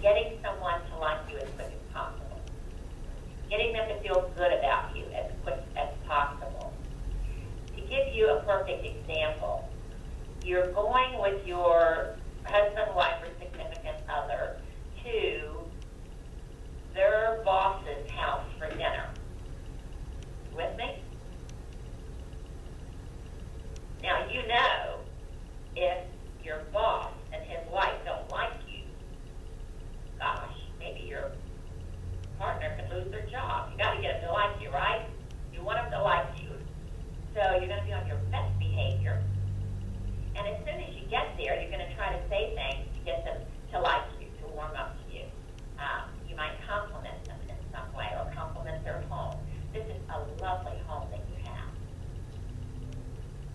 getting someone to like you as quick as possible. Getting them to feel good about you as quick as possible. To give you a perfect example, you're going with your husband, wife, or significant other to their boss's house for dinner. With me? Now, you know, if your boss and his wife don't like you, gosh, maybe your partner could lose their job. You got to get them to like you, right? You want them to like you. So you're going to be on your best behavior. And as soon as you get there, you're going to try to say things to get them to like you, to warm up to you. You might compliment them in some way or compliment their home. This is a lovely home that you have.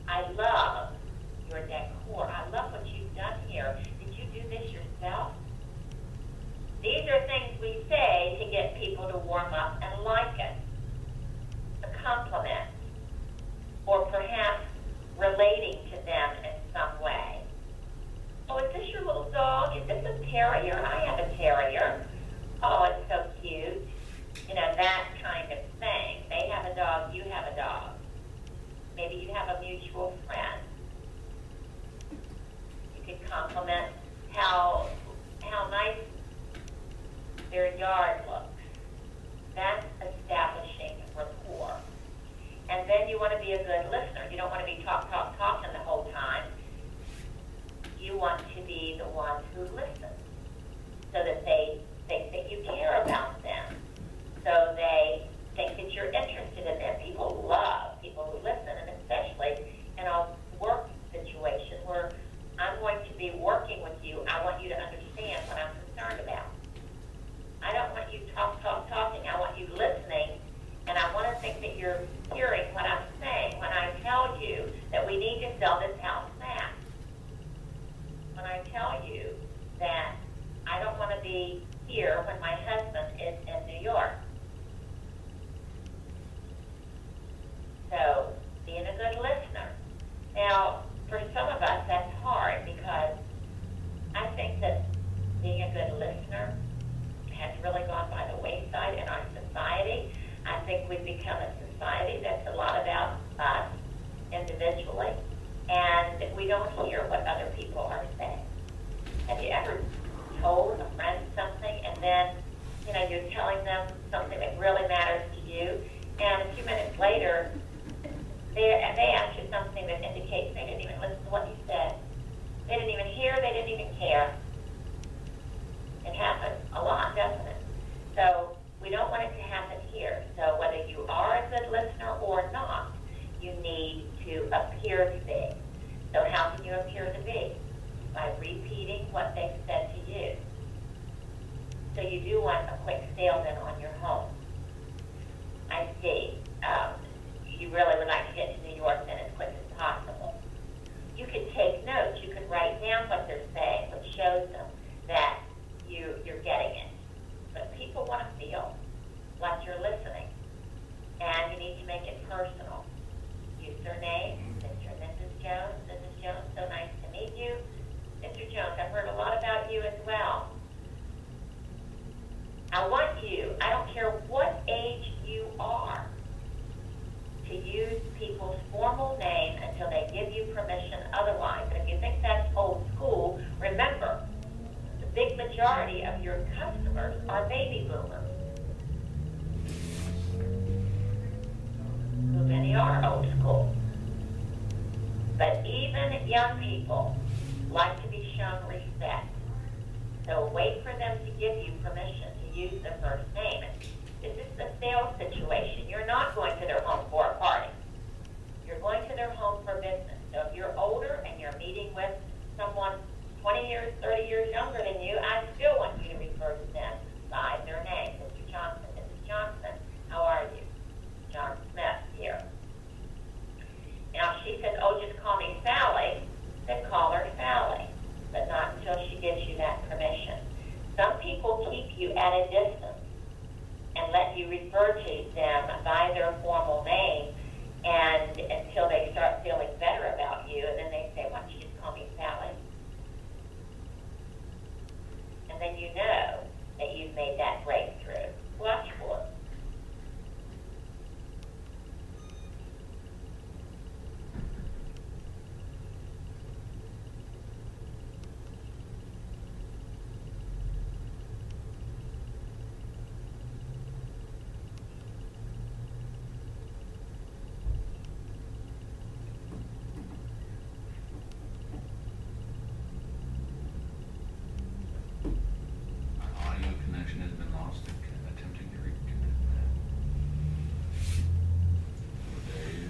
I love your decor. I love what you've done here. Did you do this yourself? These are things we say to get people to warm up and like us. A compliment, or perhaps relating to them in some way. Oh, is this your little dog? Is this a terrier? I have a terrier. Oh, it's so cute. You know, that kind of thing. They have a dog, you have a dog. Maybe you have a mutual friend. You could compliment how nice their yard looks. That's establishing rapport. And then you want to be a good listener. You don't want to be talking the whole time. You want to be the one who listens so that they think that you care about them. So they think that you're interested in them. People love people who listen, and especially in a work situation where I'm going to be working with you, I want you to understand what I'm concerned about. I don't want you talking. I want you listening, and I want to think that you're hearing what I'm saying when I tell you that we need to sell this house fast. When I tell you that I don't want to be here when my husband is in New York. So, being a good listener. Now, for some of us, that's hard because I think that being a good listener has really gone by the wayside in our society. I think we've become a society that's a lot about us individually, and we don't hear what other people are saying. Have you ever told a friend something, and then, you know, you're telling them something that really matters to you, and a few minutes later, they ask you something that indicates they didn't even listen to what you said. They didn't even hear, they didn't even care. It happens a lot, doesn't it? So we don't want it to happen here. So whether you are a good listener or not, you need to appear to be. So how can you appear to be? By repeating what they've said to you. So you do want a quick sale then on your home. I see. You really would like to get to New York then as quick as possible. You could take notes. You could write down what they're saying, which shows them that you're getting it. But people want to feel like you're listening. And you need to make it personal. Use their name, Mr. and Mrs. Jones. Mrs. Jones, so nice to meet you. Mr. Jones, I've heard a lot about you as well. I want you, I don't care what age you are, to use people's formal name until they give you permission otherwise. And if you think that's old school, remember, the big majority of your customers are baby boomers. Who many are old school. But even young people like to be shown respect. So wait for them to give you permission to use their first name. This is the sales situation. You're not going to their home for a party. You're going to their home for business. So if you're older and you're meeting with someone 20 years, 30 years younger than you, I still want you to refer to them by their name. Mr. Johnson, Mrs. Johnson, how are you? John Smith here. Now, she said, oh, just call me Sally. Then call her Sally, but not until she gives you that permission. Some people keep you at a distance and let you refer to them by their formal name and until they start feeling better about you, and then they say, why don't you just call me Sally? And then you know you made that breakthrough. Watch for it. My audio connection has been lost. Attempting to reconnect. There you.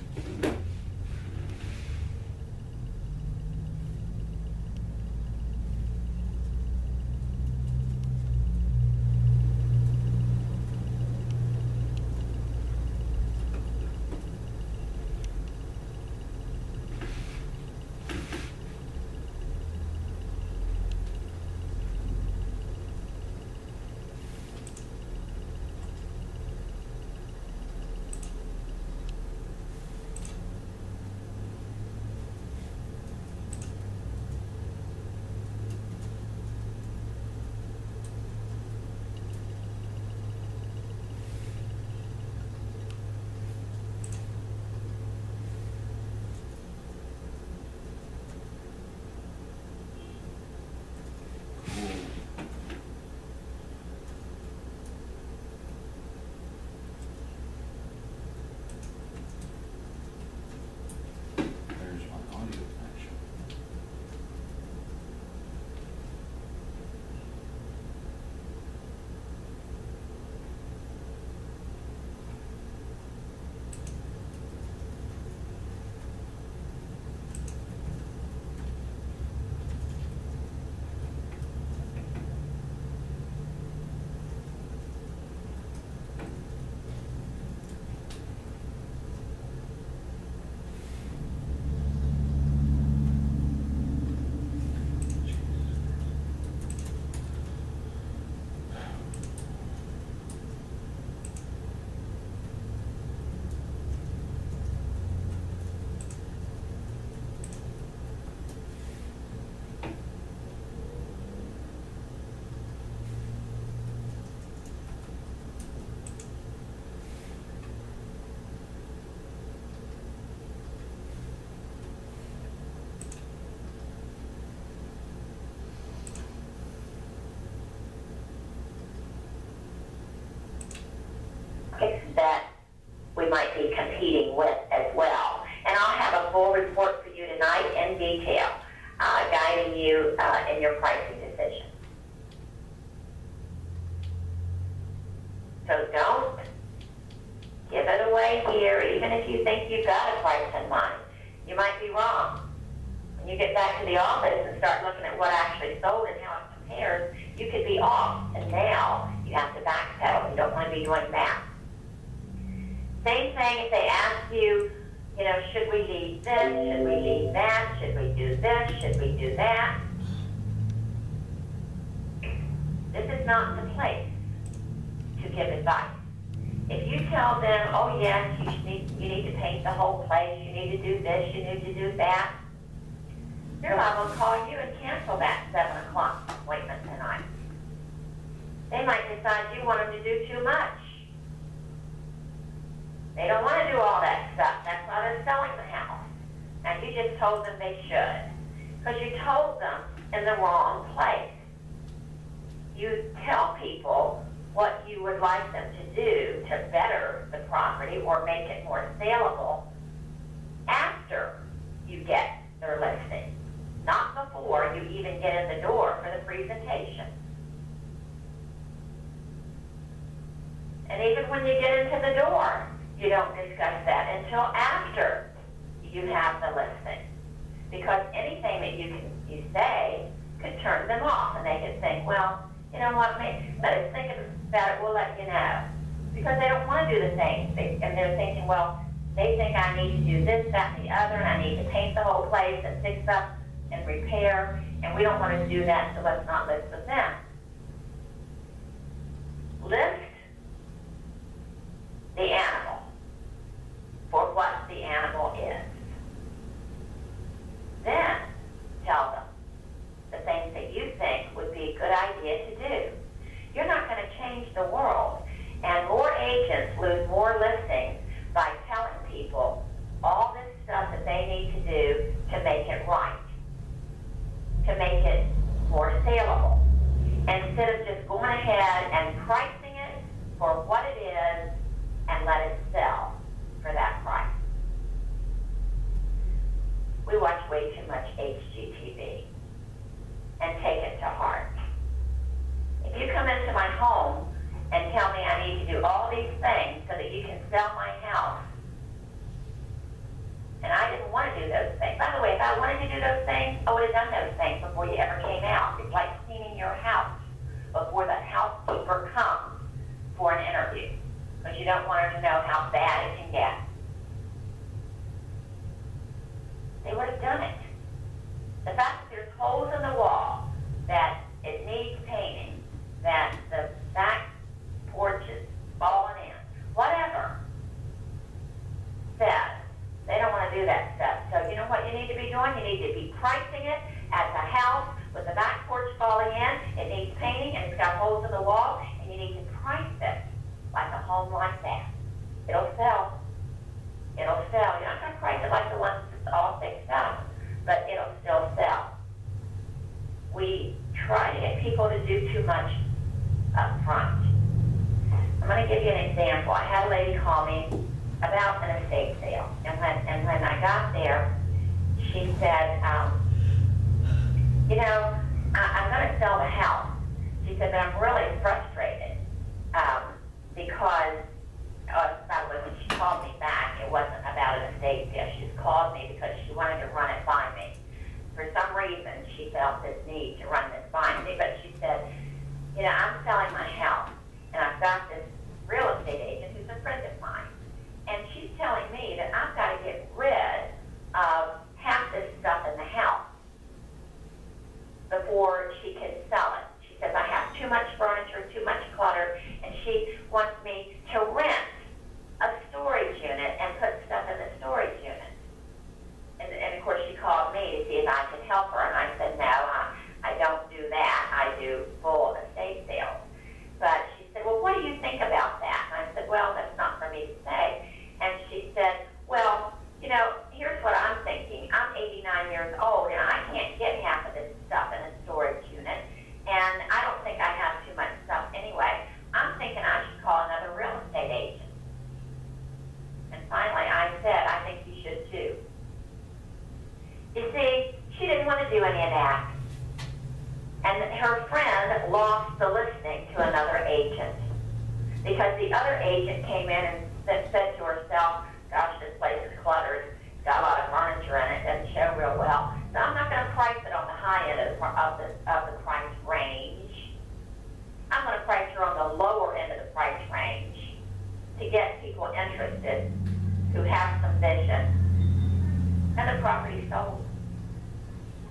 There's my audio connection. That we might be competing with as well. And I'll have a full report for you tonight in detail, guiding you in your pricing decision. So don't give it away here, even if you think you've got a price in mind. You might be wrong. When you get back to the office and start looking at what actually sold and how it compares, you could be off. And now you have to backpedal. You don't want to be doing that. Same thing if they ask you, should we leave this? Should we leave that? Should we do this? Should we do that? This is not the place to give advice. If you tell them, oh yes, you need to paint the whole place, you need to do this, you need to do that, they're liable to call you and cancel that 7 o'clock appointment tonight. They might decide you want them to do too much. They don't want to do all that stuff. That's why they're selling the house. And you just told them they should. Because you told them in the wrong place. You tell people what you would like them to do to better the property or make it more saleable after you get their listing. Not before you even get in the door for the presentation. And even when you get into the door, you don't discuss that until after you have the listing. Because anything that you say could turn them off, and they could think, well, you know what, let us think about it, we'll let you know. Because they don't want to do the thing. And they're thinking, well, they think I need to do this, that, and the other, and I need to paint the whole place and fix up and repair, and we don't want to do that, so let's not list with them. List the animal for what the animal is. Then tell them the things that you think would be a good idea to do. You're not going to instead of just going ahead and pricing it for what it is and let it sell for that price. We watch way too much HGTV and take it to heart. If you come into my home and tell me I need to do all these things so that you can sell my house, and I didn't want to do those things. By the way, if I wanted to do those things, I would have done those things before you ever came out. It's like cleaning your house before the housekeeper comes for an interview, because you don't want her to know how bad it can get. They would have done it. The fact that there's holes in the wall, that it needs painting, that the back porch is falling in, whatever, says they don't want to do that stuff. So you know what you need to be doing? You need to be pricing it as a house with the back porch falling in. It needs painting and it's got holes in the wall, and you need to price it like a home like that. It'll sell. It'll sell. You're not going to price it like the ones that's all fixed up, but it'll still sell. We try to get people to do too much up front. I'm going to give you an example. I had a lady call me about an estate sale, and when I got there, she said, I'm going to sell the house. She said, but I'm really frustrated because, by the way, when she called me back, it wasn't about an estate sale. She just called me because she wanted to run it by me. For some reason, she felt this need to run this by me, but she said, I'm selling my house, and I've got this real estate agent who's a friend of mine, and she's telling me that I've got to get rid of half this stuff in the house before she can sell it. She says, I have too much furniture, too much clutter, and she wants me to rent a storage unit and put stuff in the storage unit. And of course, she called me to see if I could help her, and I said, no, I don't do that. I do full estate sales. But she said, well, what do you think about that? And I said, well, that's not for me to say. And she said, well, here's what I'm thinking. I'm 89 years old, and I can't get half of this stuff in a storage unit, and I don't think I have too much stuff anyway. I'm thinking I should call another real estate agent. And finally, I said, I think you should too. You see, she didn't want to do any of that. And her friend lost the listing to another agent because the other agent came in and said to herself, gosh, this place is cluttered. It's got a lot of furniture in it. Doesn't show real well. So I'm not going to price it on the high end of the price range. I'm going to price her on the lower end of the price range to get people interested who have some vision. And the property sold.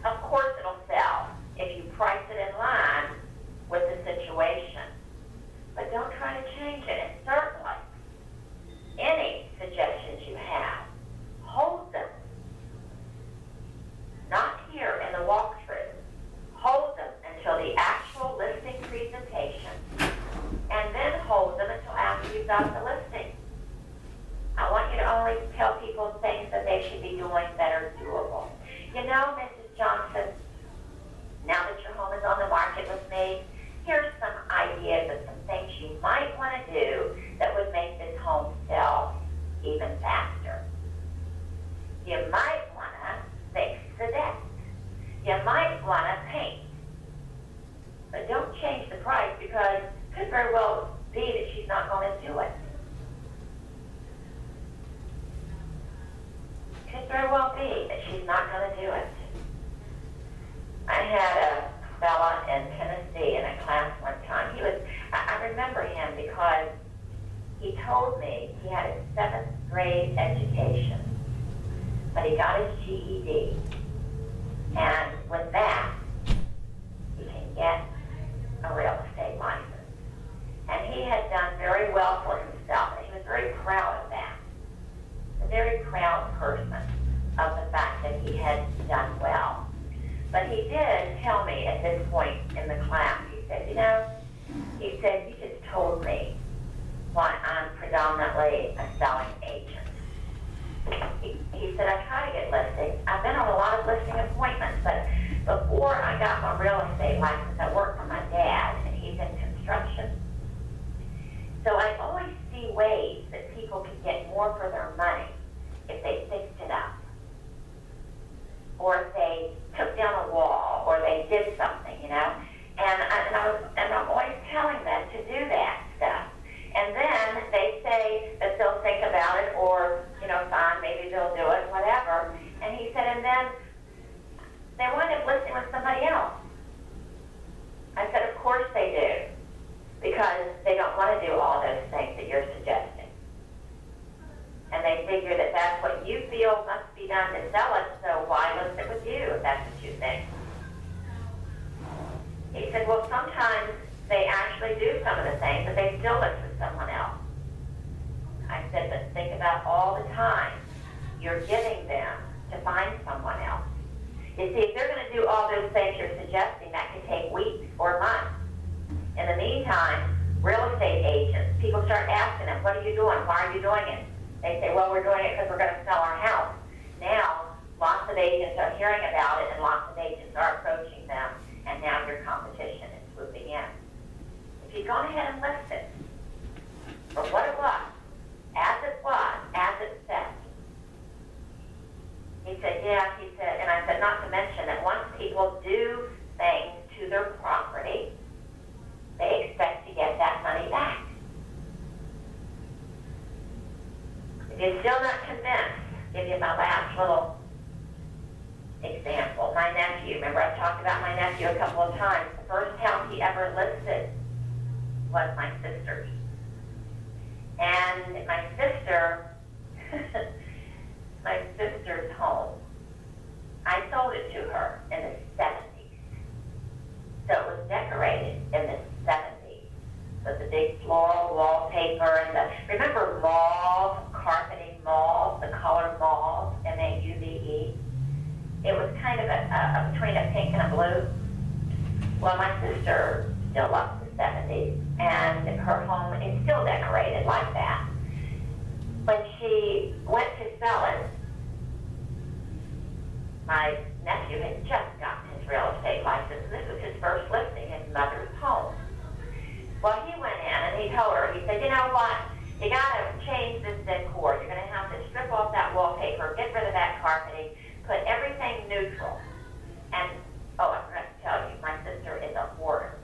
Of course it'll sell if you price it in line with the situation. But don't try to change it. And certainly, any suggestions you have, hold them. Not here in the walkthrough. Hold them until the actual listing presentation, and then hold them until after you've got the listing. I want you to only tell people things that they should be doing that are doable. Mrs. Johnson, now that your home is on the market with me, here's some ideas of some things you might want to do that would make this home sell even faster. You might want to fix the deck. You might want to paint. But don't change the price because it could very well be that she's not going to do it. Could very well be that she's not going to do it. I had a fella in Tennessee in a class one time. I remember him because he told me he had a 7th grade education, but he got his GED. And with that, he can get a real estate license. And he had done very well for himself, and he was very proud of that. A very proud person of the fact that he had done well. But he did tell me at this point in the class, he said, you just told me why I'm predominantly a selling agent. He said, I try to get listings. I've been on a lot of listing appointments, but before I got my real estate license, I worked for my dad. same, but they still live with someone else. I said, but think about all the time you're giving them to find someone else. You see, if they're going to do all those things you're suggesting, that could take weeks or months. In the meantime, real estate agents, people start asking them, what are you doing? Why are you doing it? They say, well, we're doing it because we're going to sell our house. Now, lots of agents are hearing about it, and lots of agents are approaching them, and now your competition is swooping in. If you'd gone ahead and listed it for what it was, as it said, he said, yeah, he said, and I said, not to mention that once people do things to their property, they expect to get that money back. If you're still not convinced, I'll give you my last little example. My nephew, remember I've talked about my nephew a couple of times. The first house he ever listed was my sister's. And my sister's home, I sold it to her in the 70s. So it was decorated in the 70s with the big floral wallpaper and remember mauve, carpeting mauve, the color mauve, M-A-U-V-E? It was kind of a between a pink and a blue. Well, my sister still loves the 70s, and her home is still decorated like that. When she went to sell it, my nephew had just gotten his real estate license. This was his first listing, his mother's home. Well, he went in and he told her, he said, you know what, you got to change this decor. You're going to have to strip off that wallpaper, get rid of that carpeting, put everything neutral. And, oh, I forgot to tell you, my sister is a hoarder.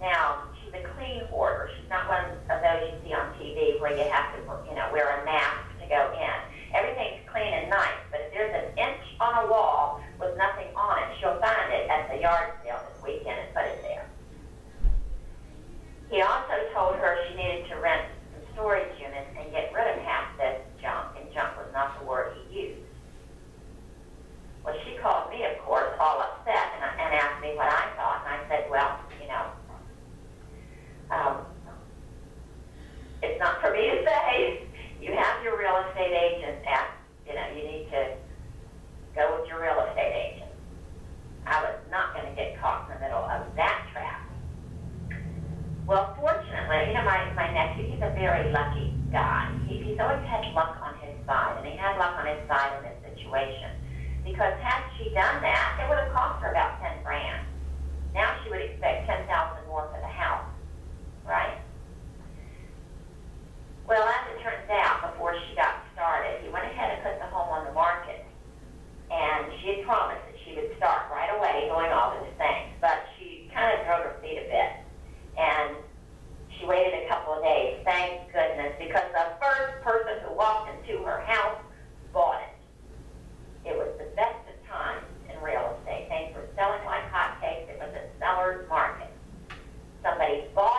Now, she's a clean hoarder. She's not one of those you see on TV where you have to, wear a mask to go in. Everything's clean and nice, but if there's an inch on a wall with nothing on it, she'll find it at the yard sale this weekend and put it there. He also told her she needed to rent some storage units and get rid of half this junk, and junk was not the word he used. Well, she called me, of course, all upset, and asked me what I thought, and I said, well, it's not for me to say. You have your real estate agent you need to go with your real estate agent. I was not going to get caught in the middle of that trap. Well, fortunately, my nephew, he's a very lucky guy. He's always had luck on his side, and he had luck on his side in this situation. Because had she done that, it would have cost her about $10,000. Now she would expect $10,000 more for the house, right? Well, as it turns out, before she got started, he went ahead and put the home on the market. And she had promised that she would start right away doing all those things. But she kind of drove her feet a bit. And she waited a couple of days, thank goodness, because the first person who walked into her house bought it. It was the best of times in real estate. Things were selling like hotcakes. It was a seller's market. Somebody bought